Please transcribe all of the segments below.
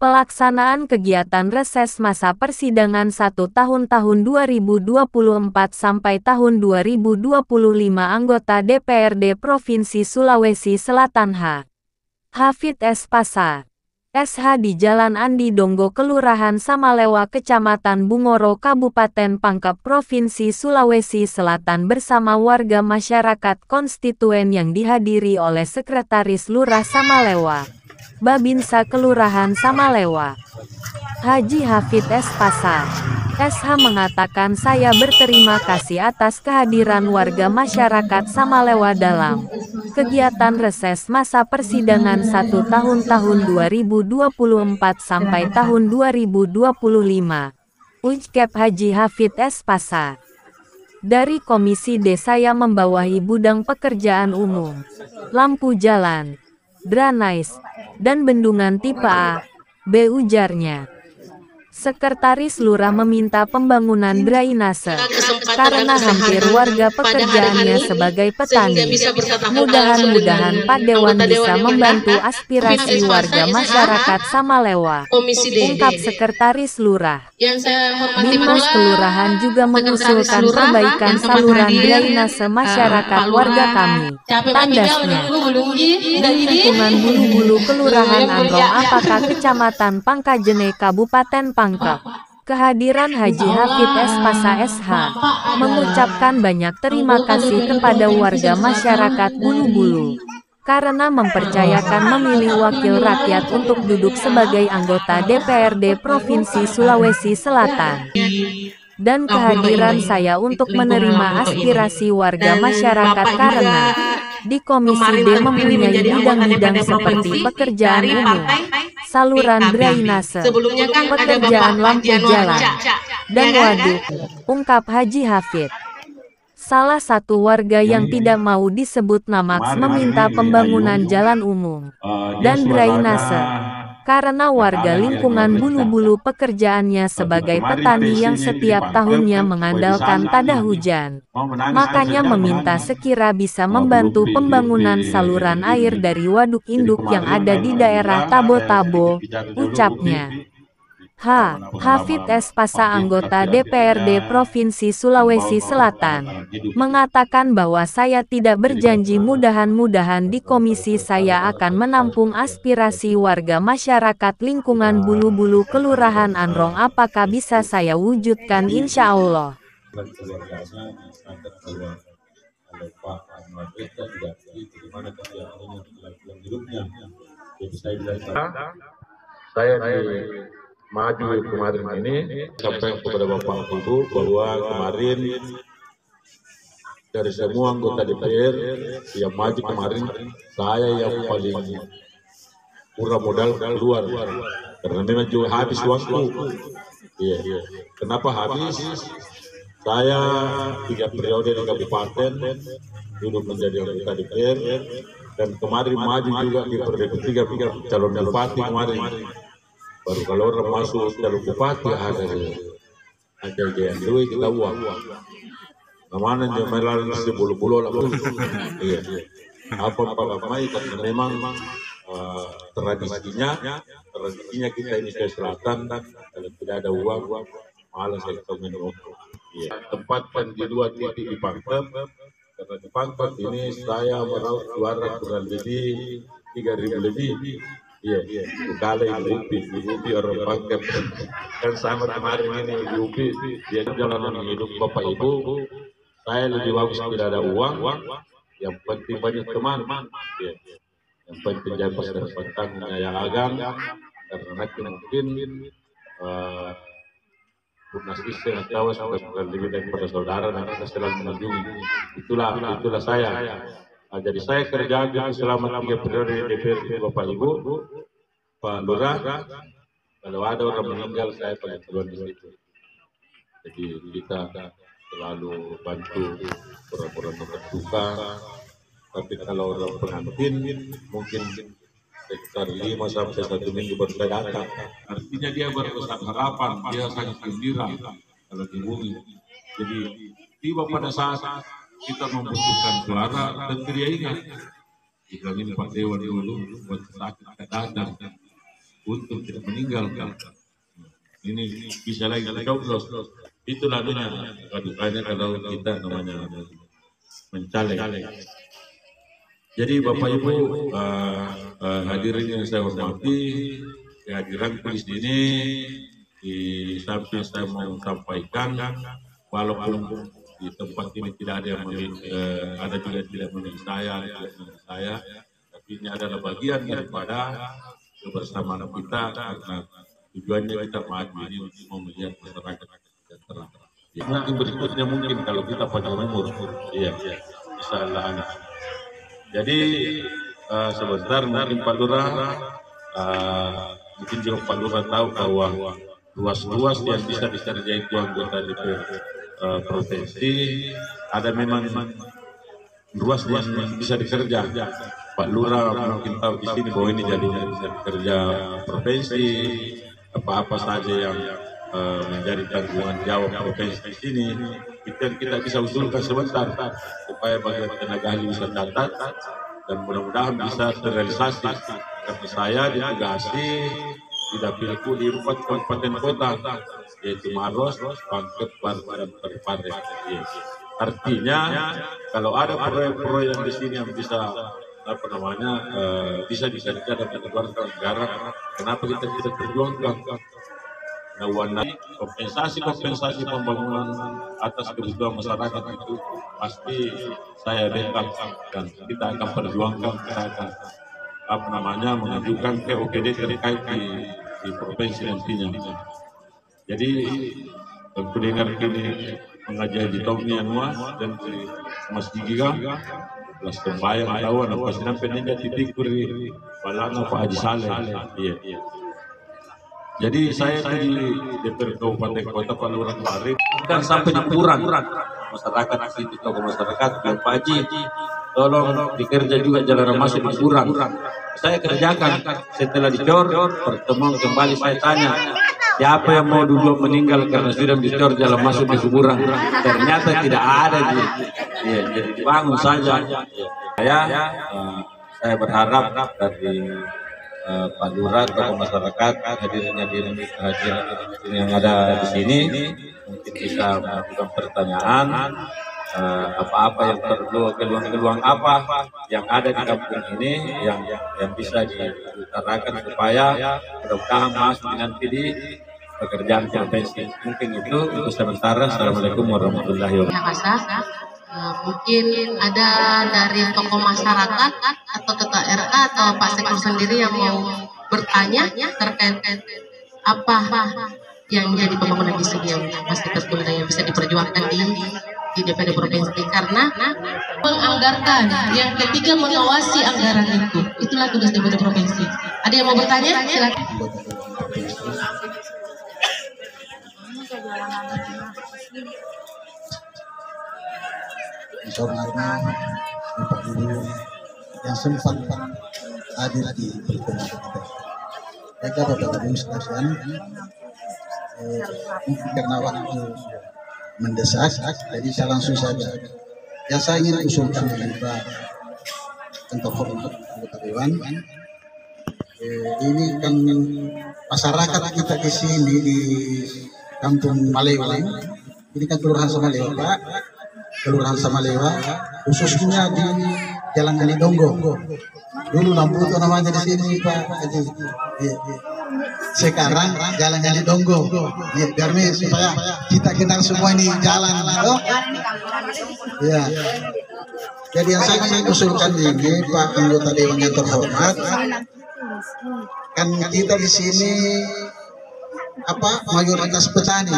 Pelaksanaan kegiatan reses masa persidangan 1 tahun 2024 sampai tahun 2025 anggota DPRD Provinsi Sulawesi Selatan Hafid S. Pasa, SH di Jalan Andi Donggo Kelurahan Samalewa Kecamatan Bungoro Kabupaten Pangkep Provinsi Sulawesi Selatan bersama warga masyarakat konstituen yang dihadiri oleh Sekretaris Lurah Samalewa, Babinsa Kelurahan Samalewa, Haji Hafid S. Pasa, SH mengatakan saya berterima kasih atas kehadiran warga masyarakat Samalewa dalam kegiatan reses masa persidangan 1 tahun 2024 sampai tahun 2025. Ucap Haji Hafid S. Pasa. Dari Komisi D saya membawahi bidang pekerjaan umum, lampu jalan, drainase, dan bendungan tipe A, B ujarnya. Sekretaris Lurah meminta pembangunan drainase, karena hampir warga pekerjaannya sebagai petani. Mudah-mudahan Pak Dewan bisa membantu aspirasi warga masyarakat Samalewa, ungkap Sekretaris Lurah. Dinas Kelurahan juga mengusulkan perbaikan saluran drainase masyarakat warga kami. Tandasnya, di lingkungan Bulu-Bulu Kelurahan Androng apakah Kecamatan Pangkajene Kabupaten Pangkep. Kehadiran Haji Hafid S. Pasa SH mengucapkan banyak terima kasih kepada warga masyarakat Bulu-Bulu karena mempercayakan memilih wakil rakyat untuk duduk sebagai anggota DPRD Provinsi Sulawesi Selatan. Dan kehadiran saya untuk menerima aspirasi warga masyarakat karena di Komisi D mempunyai bidang-bidang seperti pekerjaan umum, saluran drainase, pekerjaan lampu jalan, dan waduk, ungkap Haji Hafid. Salah satu warga yang tidak mau disebut nama meminta pembangunan jalan umum dan drainase karena warga lingkungan Bulu-Bulu pekerjaannya sebagai petani yang setiap tahunnya mengandalkan tada hujan. Makanya meminta sekira bisa membantu pembangunan saluran air dari waduk induk yang ada di daerah Tabo-Tabo, ucapnya. Hafid S. Pasa anggota DPRD Provinsi Sulawesi Selatan mengatakan bahwa saya tidak berjanji mudah-mudahan di komisi saya akan menampung aspirasi warga masyarakat lingkungan Bulu-Bulu Kelurahan Androng apakah bisa saya wujudkan insya Allah. Saya maju kemarin ini sampaikan kepada Bapak Ibu bahwa kemarin dari semua anggota DPR yang maju kemarin saya yang paling murah modal keluar karena memang juga habis waktu. Kenapa habis? Saya 3 periode di kabupaten duduk menjadi anggota DPR dan kemarin maju juga di periode ketiga calon bupati kemarin. Baru kalau orang masuk calon bupati ada yang duit kita uang. Namanya jemalan di Bulu-Bulu lah. Apa mai karena memang tradisinya kita ini ke selatan kalau tidak ada uang malas saya ketemu tempat di 2 titik di Pangkep karena di Pangkep ini saya meraup suara kurang lebih 3.000 lebih. Kali Lupi orang Pangkep kan sama kemarin ini Lupi dia jalanan hidup Bapak Ibu saya lebih bagus tidak ada uang yang penting banyak teman yang penting jangan pasar tentang yang agang karena nanti mungkin Bunas istri atau lebih daripada saudara nanti kita selalu mengunjungi itulah saya. Jadi saya kerja selama 3 periode DPR Bapak Ibu, Pak Lurah. Kalau ada orang meninggal saya paling duluan di situ. Jadi kita selalu bantu orang-orang berduka. Tapi kalau orang pengantin mungkin sekitar 5 sampai 1 minggu baru saya datang. Artinya dia berpesan harapan, dia sangat gembira kalau di bumi. Jadi tiba pada saat kita membutuhkan suara dan dia ingat. Kita ini Pak Dewan dulu buat sakit datang untuk tidak meninggal. Ini bisa lagi coblos. Itulah dukanya kalau kita namanya mencalek. Jadi Bapak Ibu hadirin yang saya hormati, kehadiran di sini di samping saya mau sampaikan, walaupun di tempat ini tidak ada yang ada juga tidak memilih saya, tapi ini adalah bagian daripada kebersamaan kita karena tujuannya kita maju ini untuk melihat masyarakat sejahtera. Ya, mungkin berikutnya mungkin kalau kita panjang umur, iya, insyaallah. Jadi sebentar mungkin Pak Lurah, mungkin juga Pak Lurah tahu bahwa luas-luas yang bisa dikerjain itu anggota DPR provinsi ada memang luas yang bisa dikerja. Pak Lurah mungkin tahu di sini bahwa ini jadinya bisa dikerja provinsi, apa-apa saja yang menjadi tanggungan jawab provinsi ini itu yang kita bisa usulkan sebentar supaya bagian tenaga ahli bisa catat dan mudah-mudahan bisa terrealisasi karena saya ditugasi di Dapilku di 4 kabupaten kota yaitu Maros, Pangkep, Parepare dan Parepare. Artinya kalau ada proyek-proyek yang di sini yang bisa bisa dijadikan dan dikeluarkan negara, kenapa kita tidak perjuangkan? Nah, kompensasi pembangunan atas kebutuhan masyarakat itu pasti saya backup dan kita akan perjuangkan, kita akan mengajukan ke OPD terkait di provinsi nantinya. Jadi aku dengar ini mengajar di Tongni Anua dan di Mas Giga kelas tembayang tahuan apa sih namanya peningkat titik kuri balana Pak Haji Saleh. Iya. Jadi saya di DPR Kabupaten Kota Pak Lurah kemarin kan sampai dikurang masyarakat di tokoh masyarakat Pak Haji tolong dikerja juga jalan masuk dikurang. Saya kerjakan setelah dicor pertemuan kembali saya tanya siapa yang mau dulu meninggal karena sudah dicor jalan masuk di kuburan. Ternyata tidak ada jadi dibangun saja. Saya berharap dari Pak Lurah, tokoh masyarakat, hadirin yang ada di sini mungkin bisa melakukan pertanyaan apa-apa yang perlu, keluhan apa yang ada di kampung ini yang bisa diutarakan supaya mudah-mudahan masuk nanti di pekerjaan provinsi. Mungkin itu sementara. Assalamualaikum warahmatullahi wabarakatuh. Mungkin ada dari tokoh masyarakat atau ketua RT atau Pak Sektor sendiri yang mau bertanya terkait apa yang jadi pembangunan di sini yang pasti tertunda yang bisa diperjuangkan di DPRD provinsi karena menganggarkan yang ketiga mengawasi anggaran itulah tugas DPRD provinsi. Ada yang mau bertanya? Silakan. Hormatnya Bapak Ibu yang sempat hadir di pertemuan kita. Baiklah Bapak Ibu sekalian, mungkin karena waktu mendesak, jadi saya langsung saja. Yang saya ingin usulkan Pak untuk hormat anggota Dewan, ini kan masyarakat kita di sini di Kampung Malewa, ini kan Kelurahan Samalewa Pak. Kelurahan Samalewa, khususnya di Jalan Kalidonggo. Dulu lampu itu namanya di sini Pak Haji. Sekarang Jalan Kalidonggo. Biar supaya kita kenal semua ini jalan. Ya. Jadi yang saya ingin usulkan ini Pak anggota Dewan yang terhormat, kan kita di sini mayoritas petani.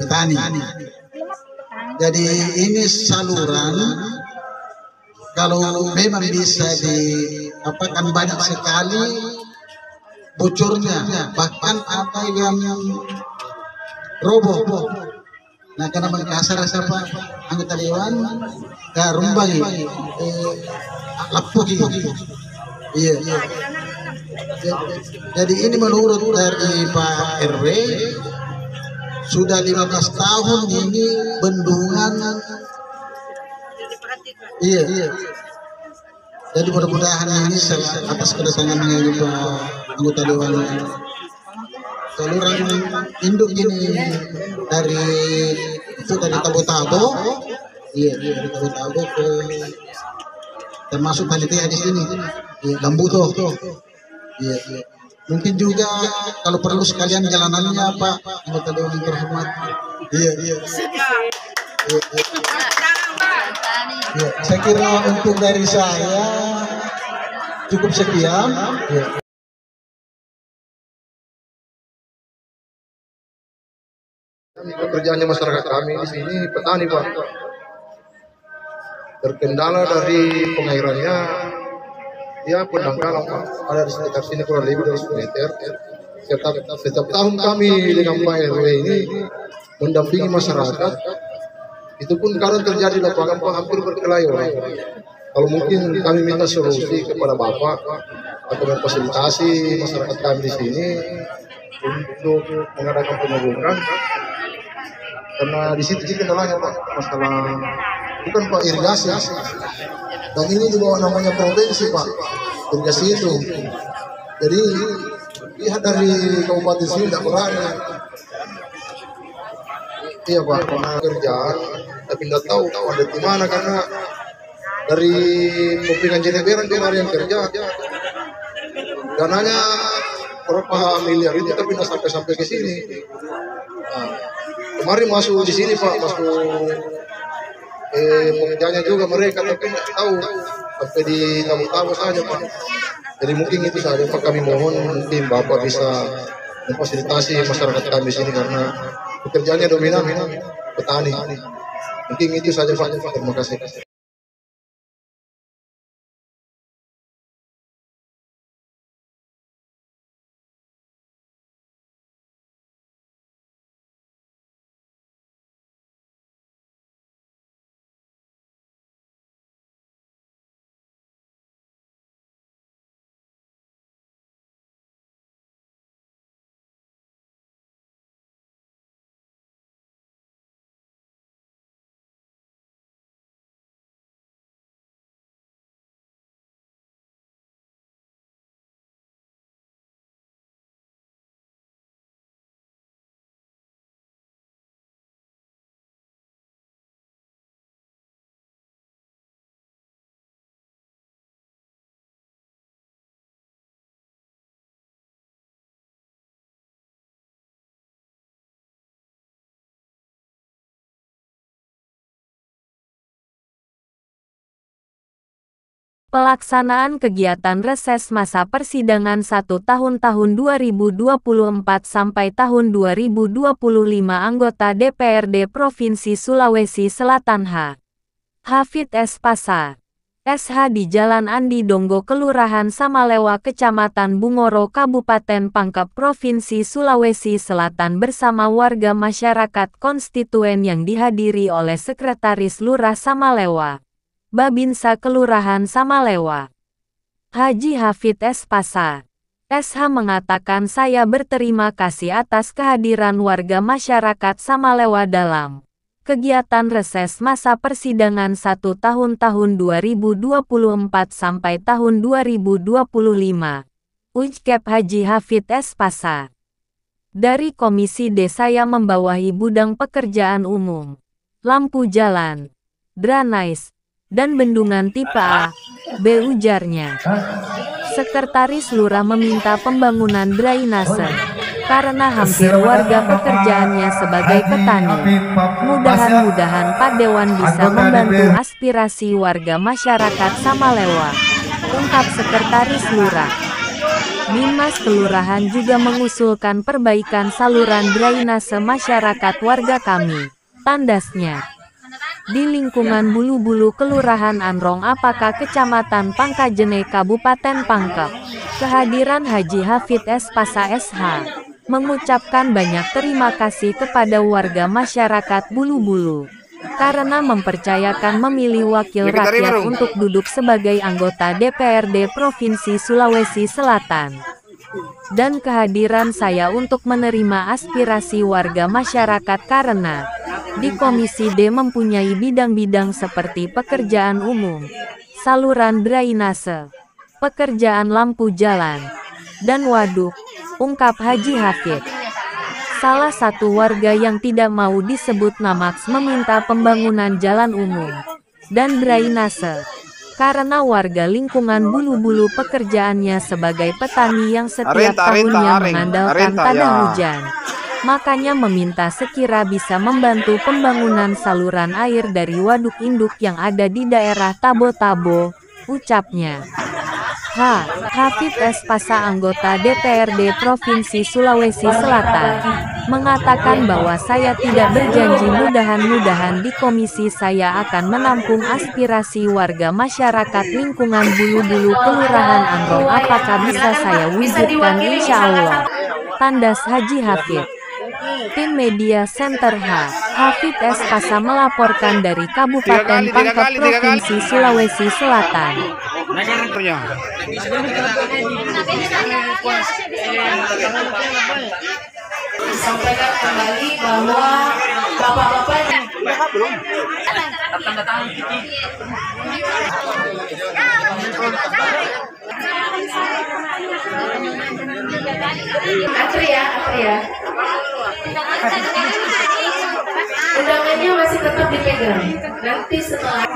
Petani. Jadi ini saluran kalau memang bisa kan banyak sekali bocornya, bahkan ada yang roboh. Nah karena mengkasar siapa anggota Dewan rumbangi lapuki. Iya. Jadi ini menurut dari Pak RW sudah 15 tahun ini bendungan. Iya. Jadi mudah-mudahan ini atas kedatangan ini Pak anggota Dewan saluran induk ini dari Tabo-Tabo, iya dari Tabo-Tabo ke termasuk panitia di sini, Lambuto, iya. Mungkin juga kalau perlu sekalian jalanannya Pak anggota Dewan yang terhormat, iya. Ya, saya kira untuk dari saya cukup sekian. Ya. Pekerjaannya masyarakat kami di sini petani Pak. Terkendala dari pengairannya, ya pendangkalan Pak. Ada di sekitar sini kurang lebih dari 10 meter. Setiap tahun kami dengan Pak RW ini mendampingi masyarakat. Itu pun kadang terjadi lapangan Pak hampir berkelahi orang. Kalau mungkin kami minta solusi kepada Bapak atau memfasilitasi masyarakat kami di sini untuk mengadakan penyeluruhan, karena di situ kendalanya Pak masalah bukan Pak irigasi, dan ini juga namanya provinsi Pak irigasi itu. Jadi lihat dari kabupaten sini tidak berani. Iya Pak, karena kerjaan, tapi tidak tahu ada di mana karena dari Kupingan Jeneberan dia ada yang kerja, dananya berapa miliar itu tapi tidak sampai ke sini. Nah, kemarin masuk di sini Pak, masuk pekerjaannya juga mereka tapi tidak tahu sampai di Tabo-Tabo saja Pak. Jadi mungkin itu saja Pak, kami mohon mungkin Bapak bisa memfasilitasi masyarakat kami di sini karena pekerjaannya dominan petani. Mungkin itu saja Pak. Terima kasih. Pelaksanaan kegiatan reses masa persidangan 1 tahun 2024 sampai tahun 2025 anggota DPRD Provinsi Sulawesi Selatan Hafid S. Pasa, SH di Jalan Andi Donggo Kelurahan Samalewa Kecamatan Bungoro Kabupaten Pangkep Provinsi Sulawesi Selatan bersama warga masyarakat konstituen yang dihadiri oleh Sekretaris Lurah Samalewa, Babinsa Kelurahan Samalewa, Haji Hafid S. Pasa, SH mengatakan saya berterima kasih atas kehadiran warga masyarakat Samalewa dalam kegiatan reses masa persidangan 1 tahun 2024 sampai tahun 2025. Ucap Haji Hafid S. Pasa. Dari Komisi D saya membawahi bidang pekerjaan umum, lampu jalan, drainase, dan bendungan tipe A, B ujarnya. Sekretaris Lurah meminta pembangunan drainase, karena hampir warga pekerjaannya sebagai petani. Mudah-mudahan Pak Dewan bisa membantu aspirasi warga masyarakat Samalewa, ungkap Sekretaris Lurah. Binmas Kelurahan juga mengusulkan perbaikan saluran drainase masyarakat warga kami, tandasnya. Di lingkungan Bulu-Bulu Kelurahan Anrong apakah Kecamatan Pangkajene Kabupaten Pangkep. Kehadiran Haji Hafid S. Pasa SH mengucapkan banyak terima kasih kepada warga masyarakat Bulu-Bulu karena mempercayakan memilih wakil rakyat untuk duduk sebagai anggota DPRD Provinsi Sulawesi Selatan. Dan kehadiran saya untuk menerima aspirasi warga masyarakat karena di Komisi D mempunyai bidang-bidang seperti pekerjaan umum, saluran drainase, pekerjaan lampu jalan, dan waduk, ungkap Haji Hafid. Salah satu warga yang tidak mau disebut namaks meminta pembangunan jalan umum dan drainase, karena warga lingkungan Bulu-Bulu pekerjaannya sebagai petani yang setiap tahunnya mengandalkan tada hujan. Makanya meminta sekira bisa membantu pembangunan saluran air dari waduk induk yang ada di daerah Tabo-Tabo, ucapnya. Hafid S. Pasa, anggota DPRD Provinsi Sulawesi Selatan, mengatakan bahwa saya tidak berjanji mudahan-mudahan di komisi saya akan menampung aspirasi warga masyarakat lingkungan Bulu-Bulu Kelurahan Angrong. Apakah bisa saya wujudkan? Insya Allah. Tandas Haji Hafid. Tim Media Center Hafid S. Pasa melaporkan dari Kabupaten Pangkep, Provinsi Sulawesi Selatan. Sampaikan kembali bahwa bapak-bapak belum Atri ya. Undangannya masih tetap dipegang. Nanti setelah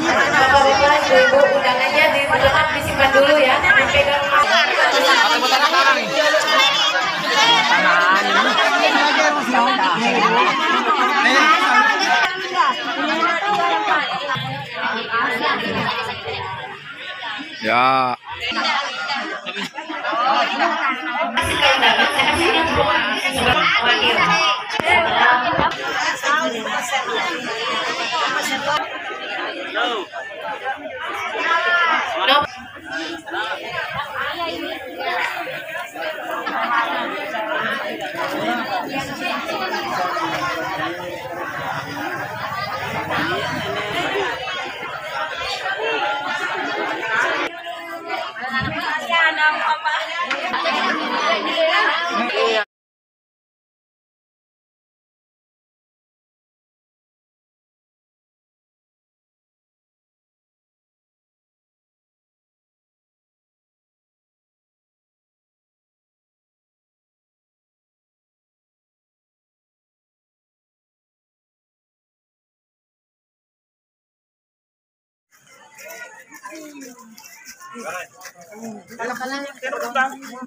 Bapak-bapak, Ibu, undangannya tetap disimpan dulu ya. Dipegang. Ya.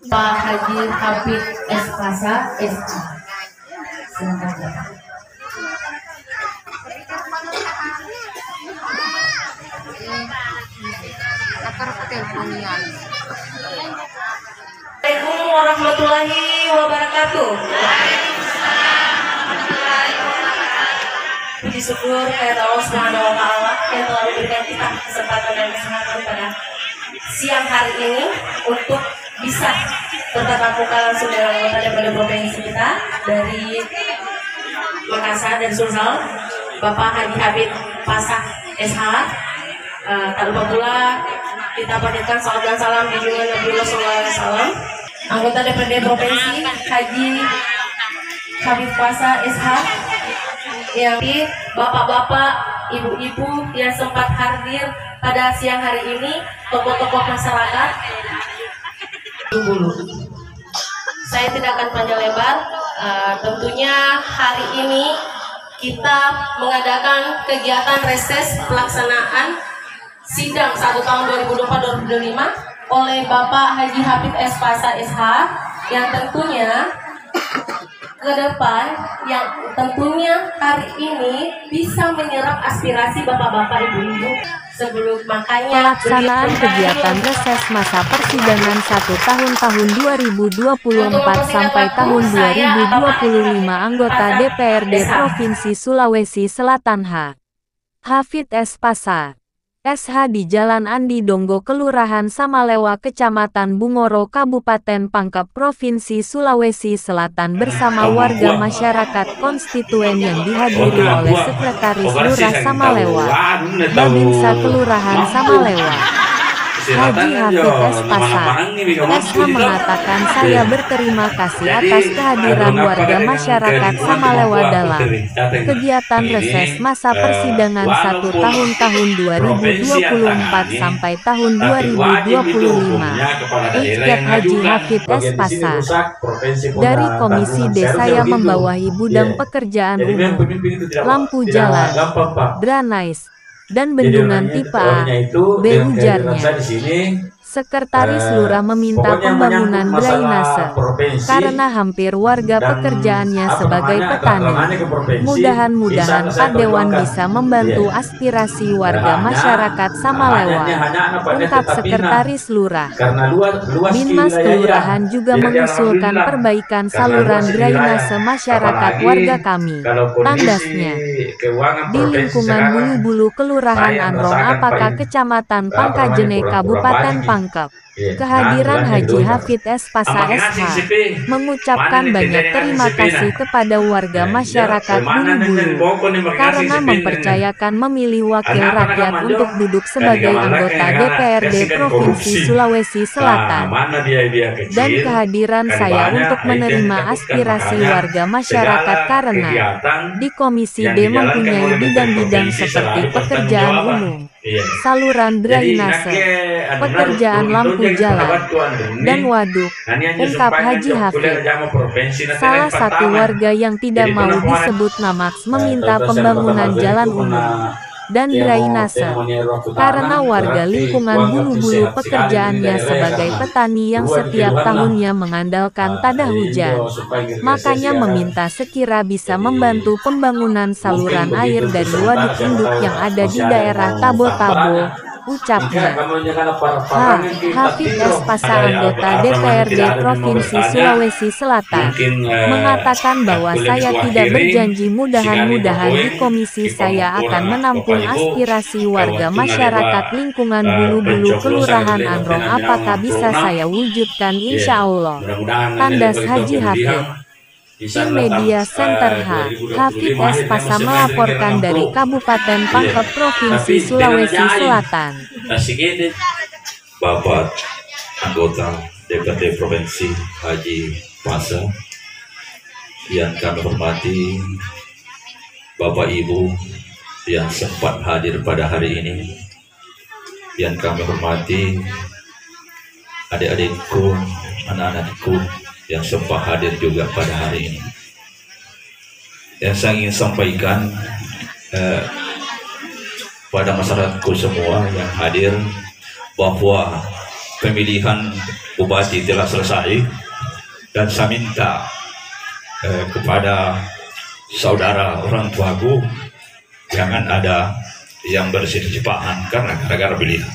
Pak Haji Hafid S. Pasa, SC. Silakan. Assalamualaikum warahmatullahi wabarakatuh. Puji syukur kepada Allah Subhanahu wa Ta'ala yang telah memberikan kita kesempatan dan kesempatan pada siang hari ini untuk bisa bertatap muka langsung dengan anggota DPRD provinsi kita dari Makassar dan Sulsel, Bapak Haji Hafid Pasa SH. Tak lupa pula kita panjatkan salam dan salam junjungan Nabiullah SAW. Anggota DPRD provinsi Haji Hafid Pasa SH, yang bapak-bapak, ibu-ibu yang sempat hadir pada siang hari ini, tokoh-tokoh masyarakat Bulu. Saya tidak akan panjang lebar. Tentunya hari ini kita mengadakan kegiatan reses pelaksanaan sidang 1 tahun 2024-2025 oleh Bapak Haji Hafid S. Pasa SH, yang tentunya ke depan, yang tentunya hari ini bisa menyerap aspirasi bapak-bapak, ibu-ibu. Sebelum makanya pelaksanaan kegiatan reses masa persidangan 1 tahun 2024 sampai tahun 2025 anggota DPRD Provinsi Sulawesi Selatan Hafid S. Pasa SH di Jalan Andi Donggo, Kelurahan Samalewa, Kecamatan Bungoro, Kabupaten Pangkep, Provinsi Sulawesi Selatan bersama warga masyarakat konstituen yang dihadiri oleh Sekretaris Lurah Samalewa, Babinsa Kelurahan Samalewa, Haji Hafid S. Pasar. SH mengatakan saya berterima kasih atas kehadiran warga masyarakat Samalewa dalam kegiatan reses masa persidangan 1 tahun 2024 sampai tahun 2025. Ucap Haji Hafid S. Pasar. Dari Komisi D saya membawahi bidang pekerjaan umum, lampu jalan, drainase, dan bendungan tipe A, B ujarnya. Sekretaris Lurah meminta pembangunan drainase karena hampir warga pekerjaannya sebagai petani. Mudah-mudahan Pak Dewan bisa membantu aspirasi warga masyarakat Samalewa, ungkap Sekretaris Lurah. Binmas Kelurahan juga mengusulkan perbaikan saluran drainase masyarakat warga kami. Tandasnya, di lingkungan Bulu-Bulu Kelurahan Anrong apakah Kecamatan Pangkajene Kabupaten Pangkep. Kehadiran Haji Hafid S. Pasar SH mengucapkan banyak terima kasih kepada warga masyarakat Bulu-Bulu karena mempercayakan memilih wakil rakyat untuk duduk sebagai anggota DPRD Provinsi Sulawesi Selatan, dan kehadiran saya untuk menerima aspirasi warga masyarakat karena di Komisi D mempunyai bidang-bidang seperti pekerjaan umum, saluran drainase, pekerjaan lampu jalan, dan waduk, ungkap Haji Hafid. Salah satu warga yang tidak mau disebut nama meminta pembangunan jalan umum dan drainase karena warga lingkungan Bulu-Bulu pekerjaannya sebagai petani yang setiap tahunnya mengandalkan tada hujan, makanya meminta sekira bisa membantu pembangunan saluran air dari waduk induk yang ada di daerah Tabo-Tabo, ucapnya. Hafid S. Pasar, anggota DPRD Provinsi Sulawesi Selatan, mengatakan bahwa saya tidak berjanji mudah-mudahan di komisi saya akan menampung aspirasi warga masyarakat lingkungan Bulu-Bulu Kelurahan Anrong apakah bisa saya wujudkan insya Allah. Tandas Haji Hafid. Tim Media Center Hafid S. Pasar melaporkan dari Kabupaten Pangkep, Provinsi Sulawesi Selatan. Bapak anggota DPRD Provinsi Haji Pasar yang kami hormati, Bapak Ibu yang sempat hadir pada hari ini, yang kami hormati adik-adikku, anak-anakku yang sempat hadir juga pada hari ini. Yang saya ingin sampaikan pada masyarakatku semua yang hadir bahwa pemilihan bupati telah selesai, dan saya minta kepada saudara orang tuaku jangan ada yang bersih-sipahan karena gara-gara pilihan.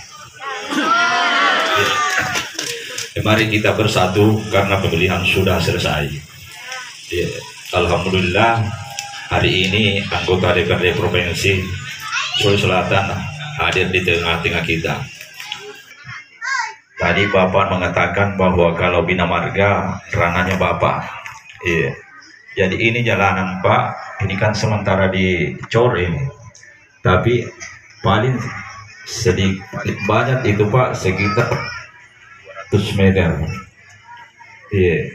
Mari kita bersatu karena pemilihan sudah selesai. Alhamdulillah hari ini anggota DPRD Provinsi Sulawesi Selatan hadir di tengah-tengah kita. Tadi Bapak mengatakan bahwa kalau Bina Marga ranahnya Bapak. Jadi ini jalanan Pak, ini kan sementara dicor ini. Tapi paling sedikit banyak itu Pak sekitar 100 meter.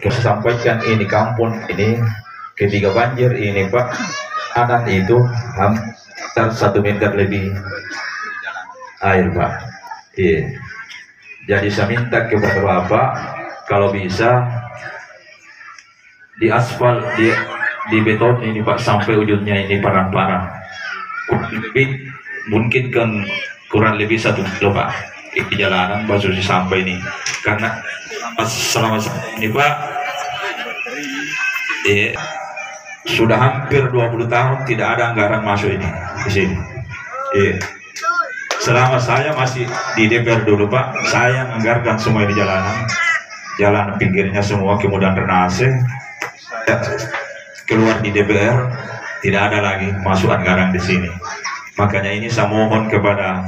Kesampaikan ini kampung ini ketika banjir ini Pak, anak itu hampir 1 meter lebih air Pak. Jadi saya minta kepada Bapak kalau bisa di aspal, di beton ini Pak sampai ujungnya ini parang-parang. Mungkin kan kurang lebih 1 kilo Pak. Di jalanan baru sampai ini karena selama ini Pak sudah hampir 20 tahun tidak ada anggaran masuk ini di sini. Selama saya masih di DPR dulu Pak, saya menganggarkan semua di jalanan, jalan pinggirnya semua, kemudian drainase. Keluar di DPR tidak ada lagi masuk anggaran di sini. Makanya ini saya mohon kepada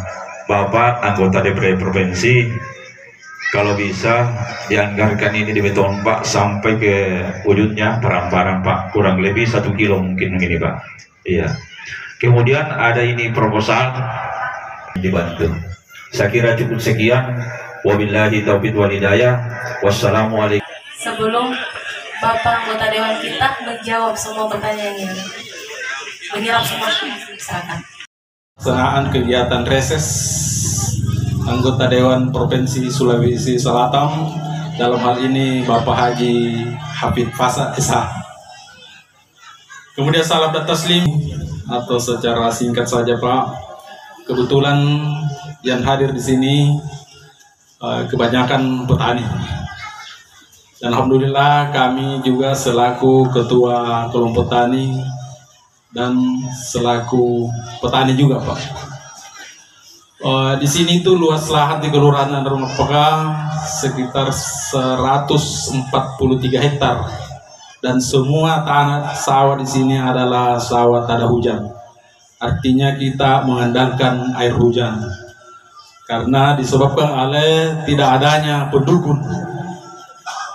Bapak anggota DPRD provinsi, kalau bisa dianggarkan ini di beton Pak sampai ke wujudnya barang-barang Pak, kurang lebih 1 kilo mungkin ini Pak. Iya. Kemudian ada ini proposal dibantu. Saya kira cukup sekian. Wabillahi taufiq wal hidayah. Wassalamualaikum. Sebelum Bapak anggota Dewan kita menjawab semua pertanyaan ini, menyerap semua silakan. Pelaksanaan kegiatan reses anggota Dewan Provinsi Sulawesi Selatan, dalam hal ini Bapak Haji Hafid Fasa SH. Kemudian salam dan taslim, atau secara singkat saja Pak, kebetulan yang hadir di sini kebanyakan petani. Dan alhamdulillah kami juga selaku ketua kelompok tani dan selaku petani juga Pak. Di sini itu luas lahan di Kelurahan Rumah Peka sekitar 143 hektar, dan semua tanah sawah di sini adalah sawah tak ada hujan. Artinya kita mengandalkan air hujan karena disebabkan oleh tidak adanya pendukung.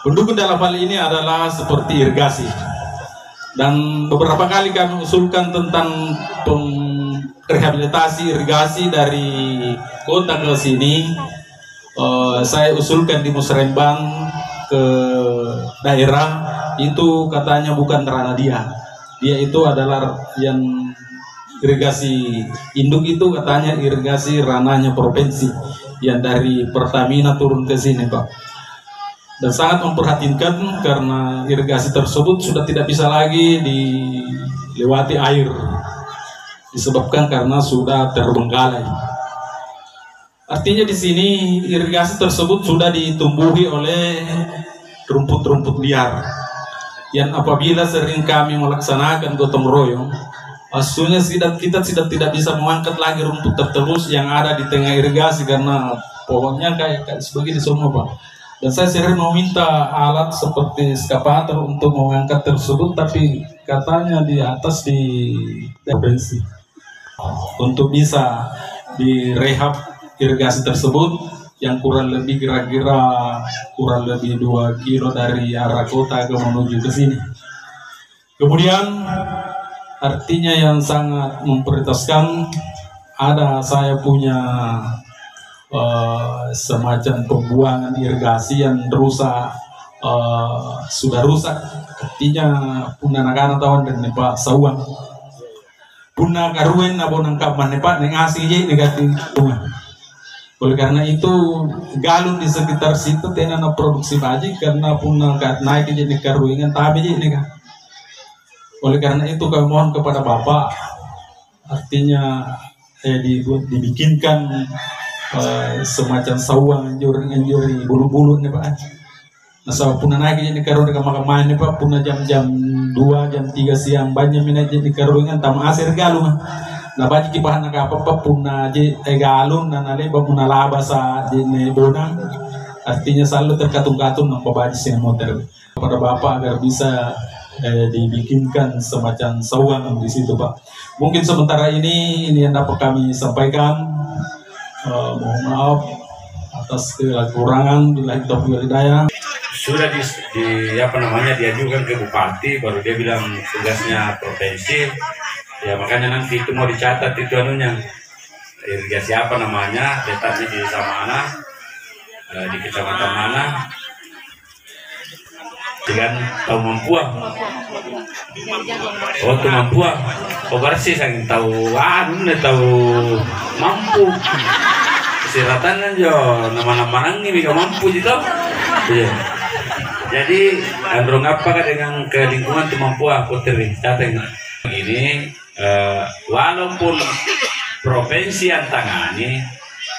Pendukung dalam hal ini adalah seperti irigasi. Dan beberapa kali kami usulkan tentang rehabilitasi irigasi dari kota ke sini. Saya usulkan di Musrembang ke daerah, itu katanya bukan ranah dia. Dia itu adalah yang irigasi induk, itu katanya irigasi ranahnya provinsi, yang dari Pertamina turun ke sini Pak. Dan sangat memperhatinkan karena irigasi tersebut sudah tidak bisa lagi dilewati air, disebabkan karena sudah terbengkalai. Artinya di sini irigasi tersebut sudah ditumbuhi oleh rumput-rumput liar, yang apabila sering kami melaksanakan gotong royong, maksudnya kita tidak bisa mengangkat lagi rumput terterus yang ada di tengah irigasi karena pohonnya kayak sebegini semua Pak. Dan saya sering meminta alat seperti eskavator untuk mengangkat tersebut, tapi katanya di atas di provinsi untuk bisa direhab irigasi tersebut yang kurang lebih kira-kira kurang lebih 2 kilo dari arah kota ke menuju ke sini. Kemudian artinya yang sangat memprioritaskan, ada saya punya semacam pembuangan irigasi yang rusak, sudah rusak. Artinya punah nakana tahun dan nepa sawan punah karuen nabo nangkap manepa nengasi je negatif punah. Oleh karena itu galun di sekitar situ tenan produksi baji karena punah naik jadi karuengan tapi je nega. Oleh karena itu kami mohon kepada Bapak, artinya dibikinkan semacam sawang anjuri bulu-bulu nih Pak. Nah sawah punah naik jadi karuan dekat makam nih Pak, punah jam 2 jam 3 siang banyak minat jadi karuan tam asir galung. Nah bagi kipahan nak apa punah jadi galung dan nale punah laba sa jadi bonang. Artinya selalu terkatung-katung nampak baju yang motor kepada Bapak agar bisa dibikinkan semacam sawang di situ Pak. Mungkin sementara ini yang dapat kami sampaikan. Mohon maaf atas kekurangan, bila kita hidayah. Sudah diajukan ke Bupati, baru dia bilang tugasnya provinsi, ya makanya nanti itu mau dicatat itu anunya, irigasi apa namanya, letaknya di desa mana, di kecamatan mana, dengan tahu mampuan. Oh tuh mampuan, oh bersih saya tahu, tahu mampu. Siratan aja nama-nama ini bisa mampu gitu. Iya. Jadi androng apa dengan ke lingkungan itu mampu aku tercatat ini walaupun provinsi yang tangani,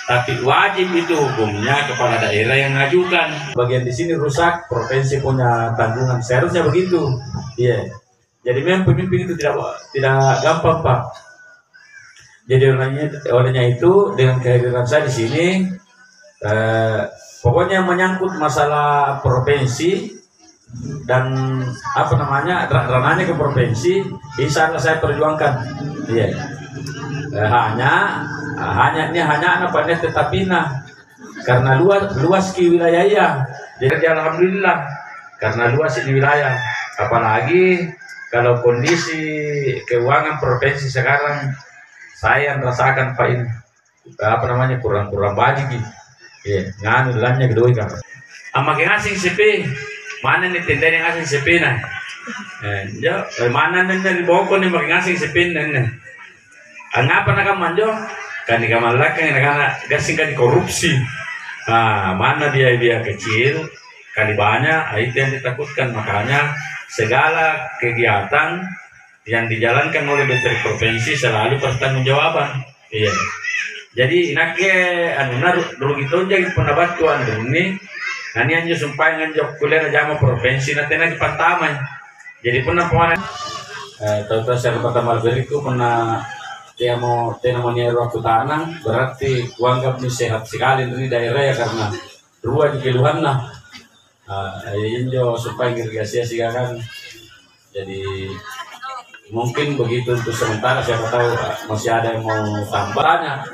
tapi wajib itu hukumnya kepala daerah yang ngajukan. Bagian di sini rusak, provinsi punya tanggungan, seharusnya begitu. Iya. Jadi memang pemimpin itu tidak gampang Pak. Jadi olehnya itu dengan kehadiran saya di sini, pokoknya menyangkut masalah provinsi dan apa namanya ranahnya ke provinsi, insya Allah saya perjuangkan. Iya. Hanya hanya apa tetapi karena luas ki wilayah ya. Jadi alhamdulillah karena luas di wilayah. Apalagi kalau kondisi keuangan provinsi sekarang saya merasakan Pak ini kurang baji gitu. Ya, nganu lannya kedoi kan. Makin asing CP. Mana nih tenda yang asing CP nah? Mana nih di bawah nih makin asing CP nih. Angapa nak manjo? Kan di kamar belakang nak gasing kan korupsi. Mana dia kecil, kali banyak, itu yang ditakutkan. Makanya segala kegiatan yang dijalankan oleh BPR provinsi selalu pertanggungjawaban. Iya. Jadi rugi tonjang pendapat tuan ini. Nani anjo sumpah nganjok kuliah jama provinsi nanti pantaman. Jadi pernah kemarin tahu saya pertama beriku pernah dia mau waktu tanam berarti kuanggap ini sehat sekali dari daerah ya karena dua di keluhan lah. Injo supaya irigasi kan. Jadi mungkin begitu untuk sementara, siapa tahu masih ada yang mau tambahnya.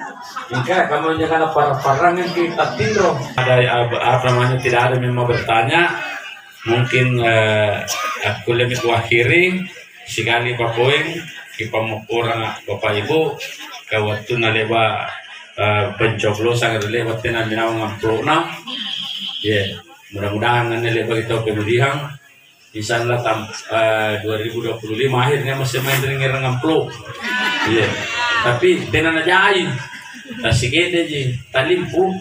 Jika kamu jangan parang yang kita tindro ada tidak ada yang mau bertanya, mungkin aku lebih akhiri sekali pakoing ipamukurang Bapak Ibu ke waktu naleba pencoblosan lewat tenan minau ngamplona. Mudah-mudahan naleba kita kemudian insyaallah 2025 akhirnya masih main dengan ngamplo. Tapi tenan aja ai. Tasik ede ji talimpu.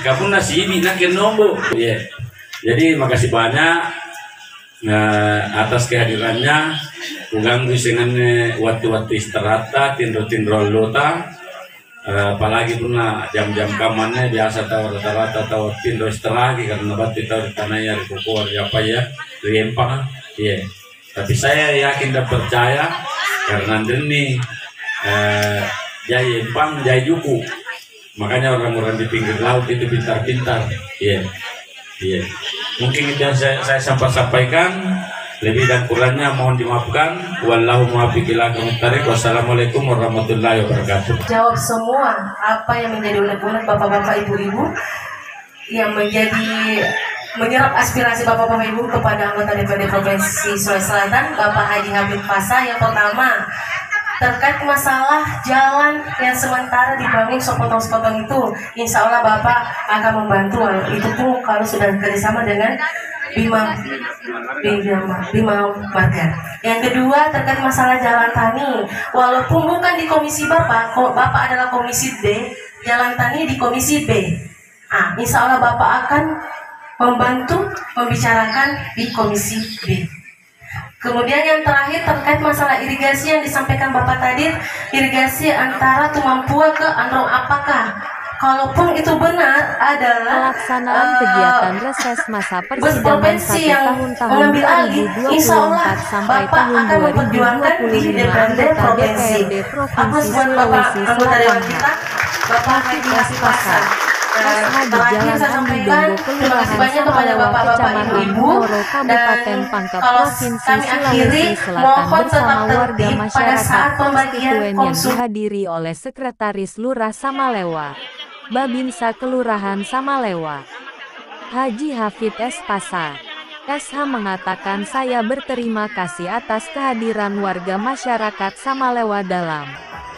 Kamu nasi ini nak nombo. Jadi makasih banyak atas kehadirannya. Kuganggu dengan waktu-waktu istirahat, tindro lota. Apalagi puna jam-jam kamannya biasa tahu rata-rata tahu tindro istirahat karena batu tahu di tanahnya di pokok apa ya riempang. Tapi saya yakin dan percaya karena ini jaya empang jaya juku, makanya orang-orang di pinggir laut itu pintar-pintar. Mungkin itu yang saya sampaikan. Lebih dan kurangnya mohon dimaafkan. Wallahu muwaffiq ila aqwamit thariq. Wassalamualaikum warahmatullahi wabarakatuh. Jawab semua apa yang menjadi unek-unek bapak-bapak ibu-ibu yang menyerap aspirasi bapak-bapak ibu kepada anggota DPRD Provinsi Sulawesi Selatan, Bapak Haji Habib Pasa. Yang pertama terkait masalah jalan yang sementara dibangun sepotong-sepotong itu, insya Allah Bapak akan membantu. Itu pun kalau sudah kerjasama dengan Bima Marga. Yang kedua terkait masalah jalan tani, walaupun bukan di komisi Bapak adalah komisi D, jalan tani di komisi B. Insya Allah Bapak akan membantu membicarakan di komisi B. Kemudian yang terakhir terkait masalah irigasi yang disampaikan Bapak tadi, irigasi antara Tumampua ke Androng apakah? Kalaupun itu benar adalah pelaksanaan kegiatan reses masa persidangan 1 tahun 2024 sampai tahun 2025 anggota DPRD Provinsi Sulawesi Selatan Bapak Haji Pasa. Terakhir saya sampaikan terima kasih banyak kepada bapak-bapak ibu-ibu Kabupaten Pangkep Provinsi kami akhiri Sulawesi Selatan mohon tetap bersama warga tertib pada masyarakat saat pembagian konstituen yang dihadiri oleh Sekretaris Lurah Samalewa, Babinsa Kelurahan Samalewa, Haji Hafid S. Pasa. SH mengatakan saya berterima kasih atas kehadiran warga masyarakat Samalewa dalam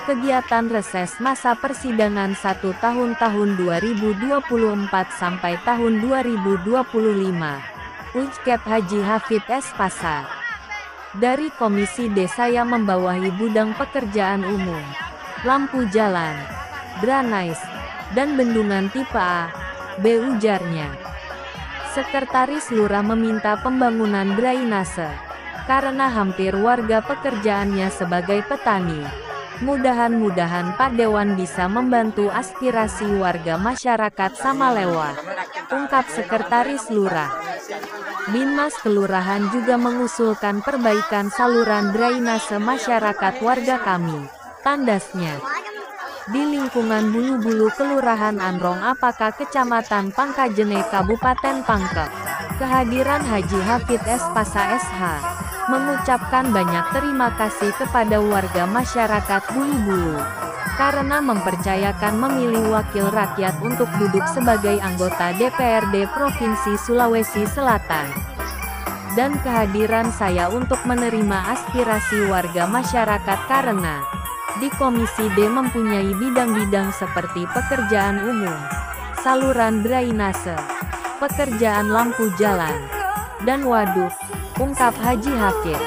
kegiatan reses masa persidangan 1 tahun 2024 sampai tahun 2025. Ucap Haji Hafid S. Pasa. Dari Komisi D saya membawahi bidang pekerjaan umum, lampu jalan, drainase, dan bendungan tipe A, B ujarnya. Sekretaris Lurah meminta pembangunan drainase, karena hampir warga pekerjaannya sebagai petani. Mudah-mudahan Pak Dewan bisa membantu aspirasi warga masyarakat Samalewa, ungkap Sekretaris Lurah. Binmas Kelurahan juga mengusulkan perbaikan saluran drainase masyarakat warga kami, tandasnya. Di lingkungan Bulu-Bulu Kelurahan Androng apakah Kecamatan Pangkajene Kabupaten Pangkep. Kehadiran Haji Hafid S. Pasa SH. mengucapkan banyak terima kasih kepada warga masyarakat Bulu-Bulu karena mempercayakan memilih wakil rakyat untuk duduk sebagai anggota DPRD Provinsi Sulawesi Selatan. Dan kehadiran saya untuk menerima aspirasi warga masyarakat karena di Komisi D mempunyai bidang-bidang seperti pekerjaan umum, saluran drainase, pekerjaan lampu jalan, dan waduk, ungkap Haji Hafid.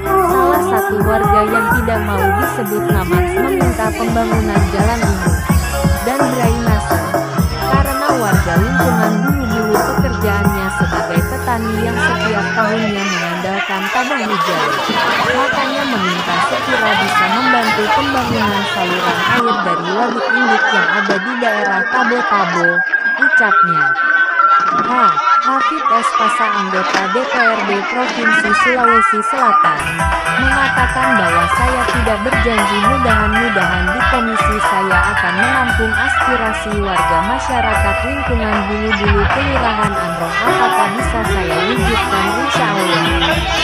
Salah satu warga yang tidak mau disebut nama meminta pembangunan jalan umum dan drainase karena warga lingkungan Bulu-Bulu pekerjaannya sebagai petani yang setiap tahunnya mengandalkan tabah hujan. Makanya meminta sekira bisa membantu pembangunan saluran air dari waduk induk yang ada di daerah Tabo-Tabo, ucapnya. Hafid S. Pasa, anggota DPRD Provinsi Sulawesi Selatan, mengatakan bahwa saya tidak berjanji mudah-mudahan di komisi saya akan menampung aspirasi warga masyarakat lingkungan Bulu-Bulu Kelurahan Androng. Apakah bisa saya wujudkan? Insya Allah,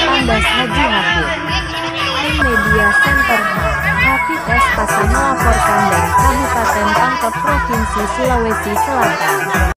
tandas Haji Hafid. Tim Media Center Hafid S. Pasa melaporkan dari Kabupaten Pangkep, Provinsi Sulawesi Selatan.